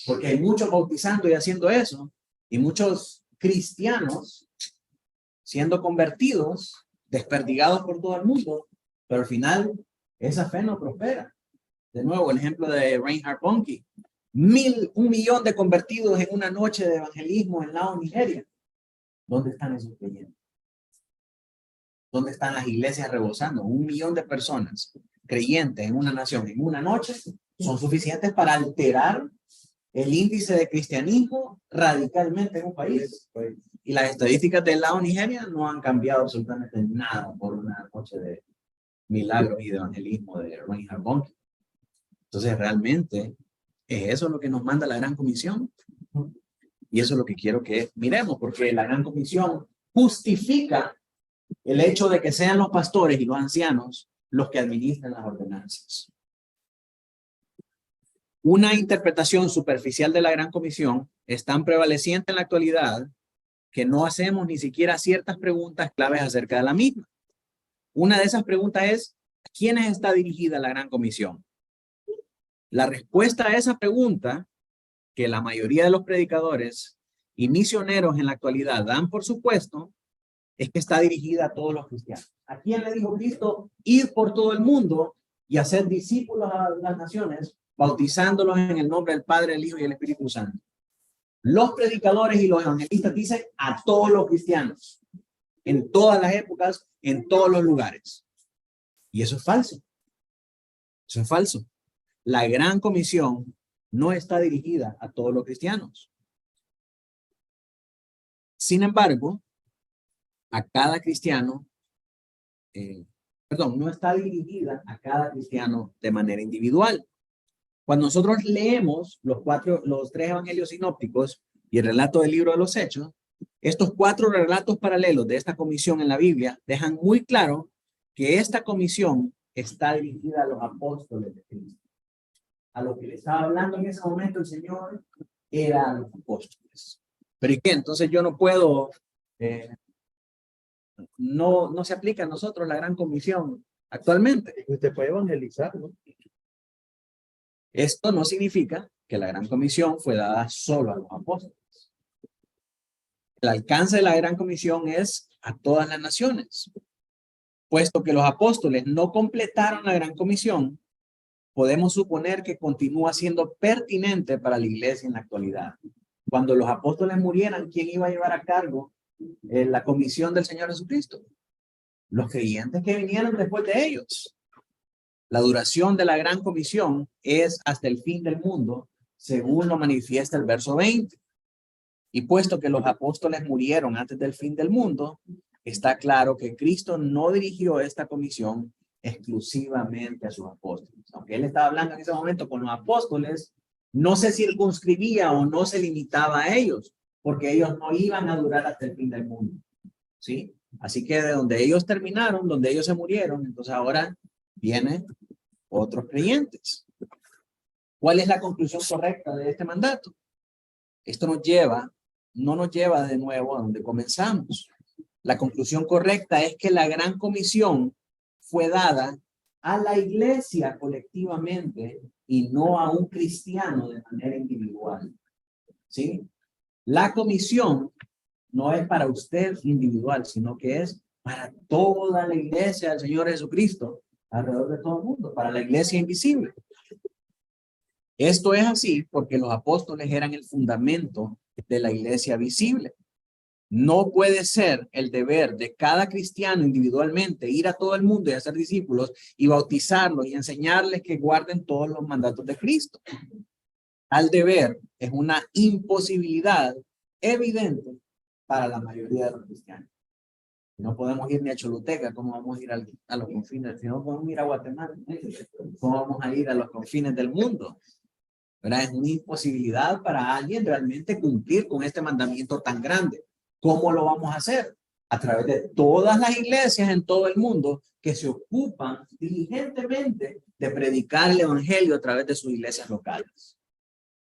Porque hay muchos bautizando y haciendo eso, y muchos cristianos siendo convertidos, desperdigados por todo el mundo, pero al final esa fe no prospera. De nuevo, el ejemplo de Reinhard Bonnke. 1 millón de convertidos en una noche de evangelismo en Lao, Nigeria. ¿Dónde están esos creyentes? ¿Dónde están las iglesias rebosando? 1 millón de personas creyentes en una nación en una noche son suficientes para alterar el índice de cristianismo radicalmente en un país. Y las estadísticas del Lao, Nigeria no han cambiado absolutamente nada por una noche de milagros y de evangelismo de Reinhard Bonnke. Entonces, realmente, ¿es eso lo que nos manda la Gran Comisión? Y eso es lo que quiero que miremos, porque la Gran Comisión justifica el hecho de que sean los pastores y los ancianos los que administran las ordenanzas. Una interpretación superficial de la Gran Comisión es tan prevaleciente en la actualidad que no hacemos ni siquiera ciertas preguntas claves acerca de la misma. Una de esas preguntas es, ¿a quiénes está dirigida la Gran Comisión? La respuesta a esa pregunta, que la mayoría de los predicadores y misioneros en la actualidad dan por supuesto, es que está dirigida a todos los cristianos. ¿A quién le dijo Cristo? Ir por todo el mundo y hacer discípulos a las naciones, bautizándolos en el nombre del Padre, el Hijo y el Espíritu Santo. Los predicadores y los evangelistas dicen a todos los cristianos, en todas las épocas, en todos los lugares. Y eso es falso. Eso es falso. la gran comisión no está dirigida a todos los cristianos. Sin embargo, a cada cristiano, no está dirigida a cada cristiano de manera individual. Cuando nosotros leemos los tres evangelios sinópticos y el relato del libro de los Hechos, estos 4 relatos paralelos de esta comisión en la Biblia dejan muy claro que esta comisión está dirigida a los apóstoles de Cristo. A lo que le estaba hablando en ese momento el Señor era a los apóstoles. ¿Pero y qué? Entonces yo no puedo, no se aplica a nosotros la gran comisión actualmente. Usted puede evangelizar, ¿no? Esto no significa que la gran comisión fue dada solo a los apóstoles. El alcance de la gran comisión es a todas las naciones. Puesto que los apóstoles no completaron la gran comisión, podemos suponer que continúa siendo pertinente para la iglesia en la actualidad. Cuando los apóstoles murieran, ¿quién iba a llevar a cargo la comisión del Señor Jesucristo? Los creyentes que vinieron después de ellos. La duración de la gran comisión es hasta el fin del mundo, según lo manifiesta el verso 20. Y puesto que los apóstoles murieron antes del fin del mundo, está claro que Cristo no dirigió esta comisión exclusivamente a sus apóstoles. Aunque él estaba hablando en ese momento con los apóstoles, no se circunscribía o no se limitaba a ellos, porque ellos no iban a durar hasta el fin del mundo. ¿Sí? Así que de donde ellos terminaron, donde ellos se murieron, entonces ahora vienen otros creyentes. ¿Cuál es la conclusión correcta de este mandato? Esto no nos lleva de nuevo a donde comenzamos. La conclusión correcta es que la gran comisión fue dada a la iglesia colectivamente y no a un cristiano de manera individual. ¿Sí? La comisión no es para usted individual, sino que es para toda la iglesia del Señor Jesucristo, alrededor de todo el mundo, para la iglesia invisible. Esto es así porque los apóstoles eran el fundamento de la iglesia visible. No puede ser el deber de cada cristiano individualmente ir a todo el mundo y hacer discípulos y bautizarlos y enseñarles que guarden todos los mandatos de Cristo. Tal deber es una imposibilidad evidente para la mayoría de los cristianos. No podemos ir ni a Choluteca, ¿cómo vamos a ir a los confines? Si no podemos ir a Guatemala, ¿cómo vamos a ir a los confines del mundo? ¿Verdad? Es una imposibilidad para alguien realmente cumplir con este mandamiento tan grande. ¿Cómo lo vamos a hacer? A través de todas las iglesias en todo el mundo que se ocupan diligentemente de predicar el evangelio a través de sus iglesias locales,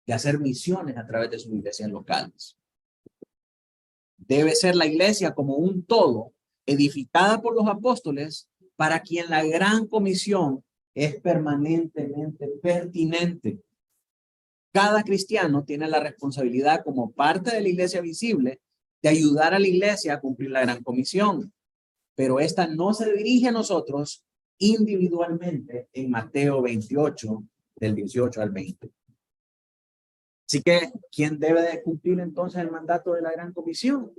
de hacer misiones a través de sus iglesias locales. Debe ser la iglesia como un todo, edificada por los apóstoles, para quien la gran comisión es permanentemente pertinente. Cada cristiano tiene la responsabilidad como parte de la iglesia visible de ayudar a la iglesia a cumplir la gran comisión, pero esta no se dirige a nosotros individualmente en Mateo 28, del 18 al 20. Así que, ¿quién debe de cumplir entonces el mandato de la gran comisión?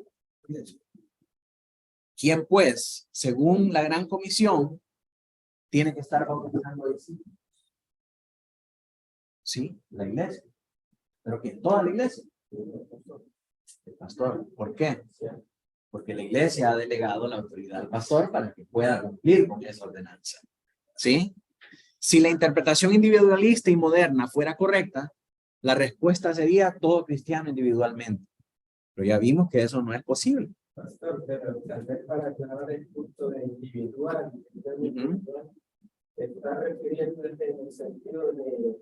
¿Quién pues, según la gran comisión, tiene que estar bautizando discípulos? Sí, la iglesia. ¿Pero quién? ¿Toda la iglesia? El pastor. ¿Por qué? Porque la iglesia ha delegado la autoridad al pastor para que pueda cumplir con esa ordenanza. ¿Sí? Si la interpretación individualista y moderna fuera correcta, la respuesta sería todo cristiano individualmente. Pero ya vimos que eso no es posible. Pastor, pero tal vez para aclarar el punto de individual, está refiriéndose en el sentido de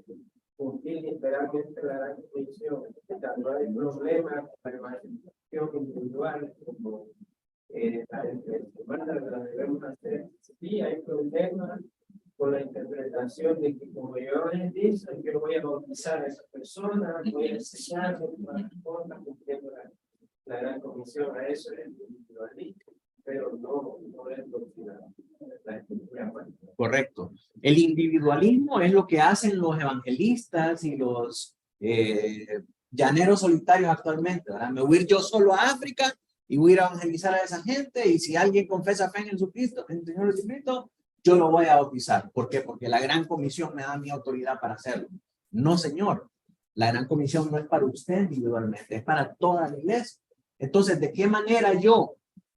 cumplir literalmente la gran comisión. No hay problema con la evangelización individual, como la semana la debemos hacer. Sí, hay problemas con la interpretación de que como yo les dije, yo voy a bautizar a esa persona, voy a enseñar las cosas, cumpliendo la gran comisión. A eso es individualista, pero no es lo que la escritura. Correcto. El individualismo es lo que hacen los evangelistas y los llaneros solitarios actualmente, ¿verdad? Me voy a ir yo solo a África y voy a ir a evangelizar a esa gente, y si alguien confesa fe en Jesucristo, en el Señor Jesucristo, yo lo voy a bautizar. ¿Por qué? Porque la gran comisión me da mi autoridad para hacerlo. No, señor. La gran comisión no es para usted individualmente, es para toda la iglesia. Entonces, ¿de qué manera yo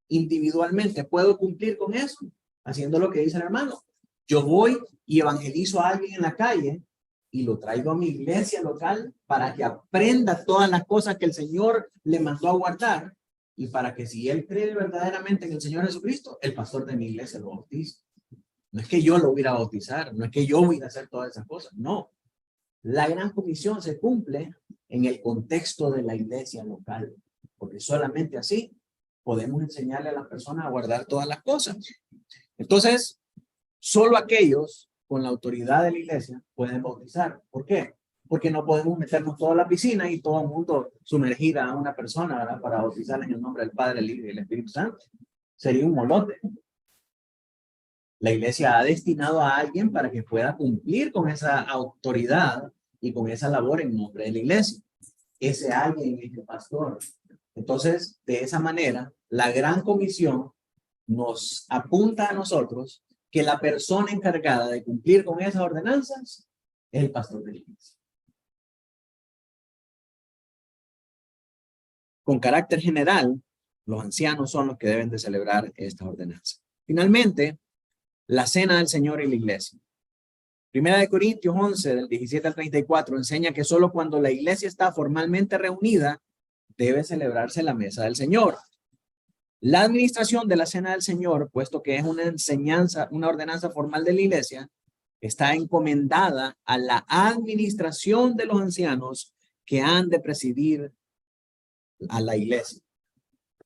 individualmente puedo cumplir con eso? Haciendo lo que dice el hermano. Yo voy y evangelizo a alguien en la calle y lo traigo a mi iglesia local para que aprenda todas las cosas que el Señor le mandó a guardar y para que si él cree verdaderamente en el Señor Jesucristo, el pastor de mi iglesia lo bautice. No es que yo lo voy a bautizar, no es que yo voy a hacer todas esas cosas, no. La gran comisión se cumple en el contexto de la iglesia local, porque solamente así podemos enseñarle a las personas a guardar todas las cosas. Entonces, solo aquellos con la autoridad de la iglesia pueden bautizar. ¿Por qué? Porque no podemos meternos toda la piscina y todo el mundo sumergir a una persona, ¿verdad? Para bautizarla en el nombre del Padre, el Hijo y el Espíritu Santo. Sería un molote. La iglesia ha destinado a alguien para que pueda cumplir con esa autoridad y con esa labor en nombre de la iglesia. Ese alguien es el pastor. Entonces, de esa manera, la gran comisión nos apunta a nosotros que la persona encargada de cumplir con esas ordenanzas es el pastor de la iglesia. Con carácter general, los ancianos son los que deben de celebrar estas ordenanzas. Finalmente, la cena del Señor y la iglesia. Primera de Corintios 11, del 17 al 34, enseña que solo cuando la iglesia está formalmente reunida, debe celebrarse la mesa del Señor. La administración de la cena del Señor, puesto que es una enseñanza, una ordenanza formal de la iglesia, está encomendada a la administración de los ancianos que han de presidir a la iglesia.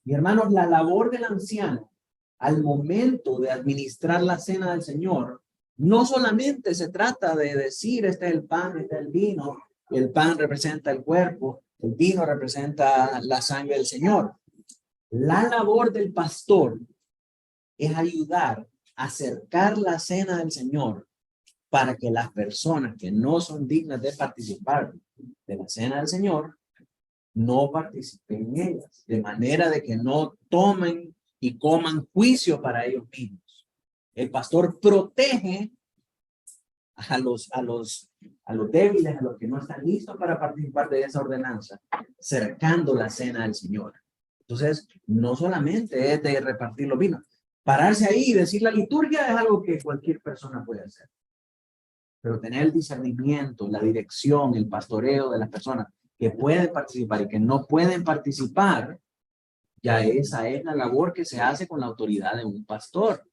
Mi hermanos, la labor del anciano al momento de administrar la cena del Señor, no solamente se trata de decir este es el pan, este es el vino, el pan representa el cuerpo, el vino representa la sangre del Señor. La labor del pastor es ayudar a acercar la cena del Señor para que las personas que no son dignas de participar de la cena del Señor no participen en ellas, de manera de que no tomen y coman juicio para ellos mismos. El pastor protege a los débiles, a los que no están listos para participar de esa ordenanza, cercando la cena del Señor. Entonces, no solamente es de repartir los vinos. Pararse ahí y decir la liturgia es algo que cualquier persona puede hacer. Pero tener el discernimiento, la dirección, el pastoreo de las personas que pueden participar y que no pueden participar, ya esa es la labor que se hace con la autoridad de un pastor.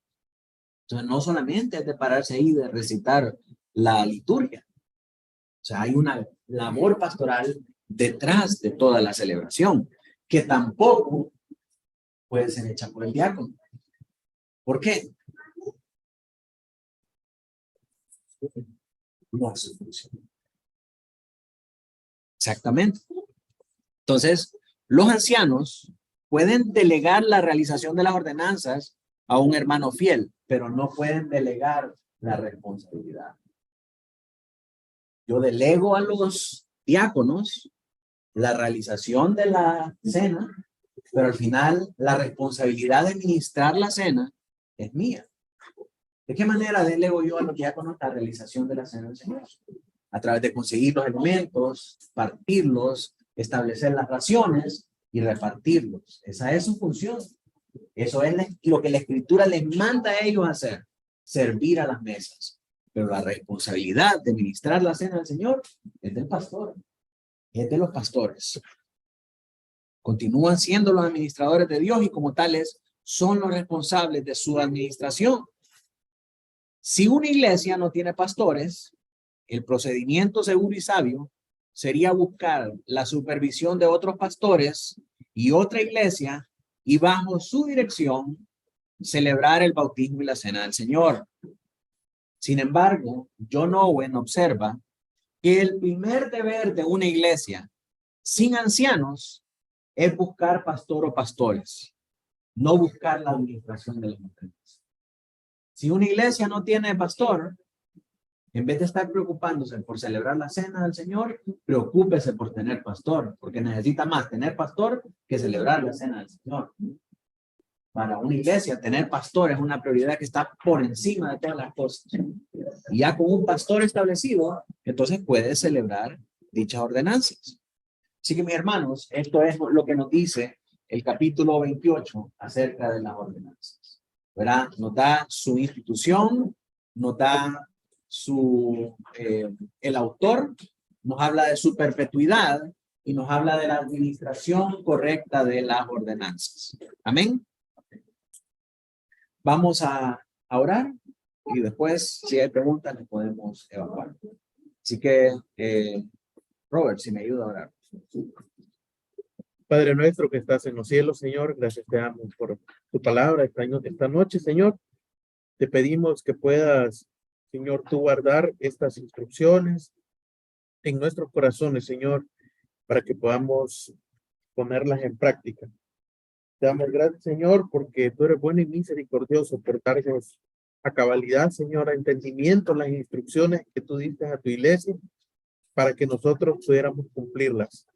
Entonces, no solamente es de pararse ahí y de recitar la liturgia. O sea, hay una labor pastoral detrás de toda la celebración, que tampoco puede ser hecha por el diácono. ¿Por qué? No hace función. Exactamente. Entonces, los ancianos pueden delegar la realización de las ordenanzas a un hermano fiel, pero no pueden delegar la responsabilidad. Yo delego a los diáconos la realización de la cena, pero al final la responsabilidad de administrar la cena es mía. ¿De qué manera delego yo a los diáconos la realización de la cena del Señor? A través de conseguir los alimentos, partirlos, establecer las raciones y repartirlos. Esa es su función. Eso es lo que la Escritura les manda a ellos hacer, servir a las mesas. Pero la responsabilidad de ministrar la cena del Señor es del pastor, es de los pastores. Continúan siendo los administradores de Dios y como tales son los responsables de su administración. Si una iglesia no tiene pastores, el procedimiento seguro y sabio sería buscar la supervisión de otros pastores y otra iglesia y bajo su dirección celebrar el bautismo y la cena del Señor. Sin embargo, John Owen observa que el primer deber de una iglesia sin ancianos es buscar pastor o pastores, no buscar la administración de las mujeres. Si una iglesia no tiene pastor, en vez de estar preocupándose por celebrar la cena del Señor, preocúpese por tener pastor, porque necesita más tener pastor que celebrar la cena del Señor. para una iglesia, tener pastores es una prioridad que está por encima de todas las cosas. Y ya con un pastor establecido, entonces puedes celebrar dichas ordenanzas. Así que mis hermanos, esto es lo que nos dice el capítulo 28 acerca de las ordenanzas. ¿Verdad? Nos da su institución, nos da el autor, nos habla de su perpetuidad y nos habla de la administración correcta de las ordenanzas. Amén. Vamos a orar y después, si hay preguntas, les podemos evaluar. Así que, Robert, si me ayuda a orar. Padre nuestro que estás en los cielos, Señor, gracias te damos por tu palabra esta noche, Señor. Te pedimos que puedas, Señor, tú guardar estas instrucciones en nuestros corazones, Señor, para que podamos ponerlas en práctica. Te damos gracias, Señor, porque tú eres bueno y misericordioso por darnos a cabalidad, Señor, a entendimiento las instrucciones que tú diste a tu iglesia para que nosotros pudiéramos cumplirlas.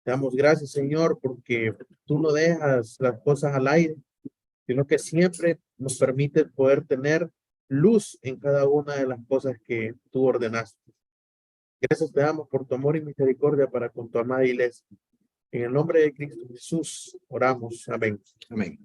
Te damos gracias, Señor, porque tú no dejas las cosas al aire, sino que siempre nos permites poder tener luz en cada una de las cosas que tú ordenaste. Gracias te damos por tu amor y misericordia para con tu amada iglesia. En el nombre de Cristo Jesús oramos. Amén. Amén.